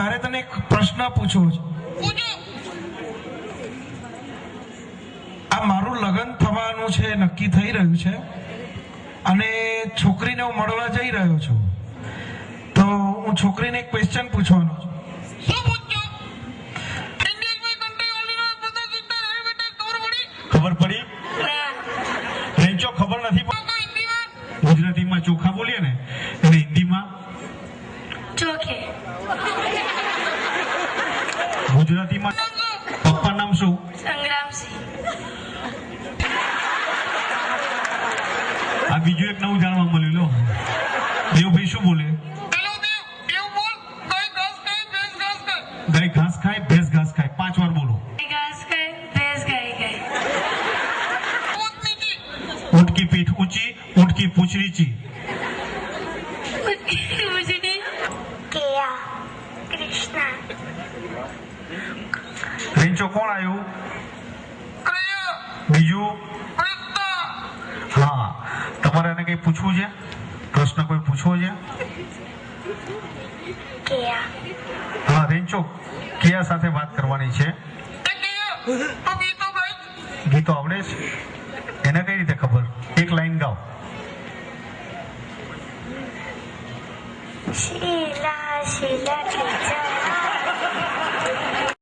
મારે તને એક પ્રશ્ન પૂછવો છે. આ મારું લગ્ન થવાનું છે, નક્કી થઈ રહ્યું છે, અને છોકરીને હું મળવા જઈ રહ્યો છું. તો હું છોકરીને એક ક્વેશ્ચન પૂછવાનો છું. ખબર પડી? રેન્ચો ખબર નથી પડતી. ગુજરાતીમાં ચોખા બોલીએ ને એને હિન્દીમાં ચોખે. ગુજરાતીમાં પપ્પા નામ શું? સંગ્રામસિંહ. આ બીજું એક નવું જાણવા મળ્યું. લો દેવભાઈ શું બોલે? ગાય ઘાસ ખાય, ભેંસ ઘાસ ખાય. 5 વાર બોલો. घास खाए, भैंस गाय खाए. ऊंट की पीठ ऊंची, ऊंट की पूंछ नीची. मुझे नहीं. કેયા કૃષ્ણા રેન્ચો કોણ આવ્યું? બીજું? હા, તમારે એને કઈ પૂછવું છે? પ્રશ્ન કોઈ પૂછવો છે? કેયા હા રેન્ચો, કિયા સાથે વાત કરવાની છે. ગીતો આવડે છે? એને કઈ રીતે ખબર? એક લાઈન ગાઓ. શીલા શીલા ખીચા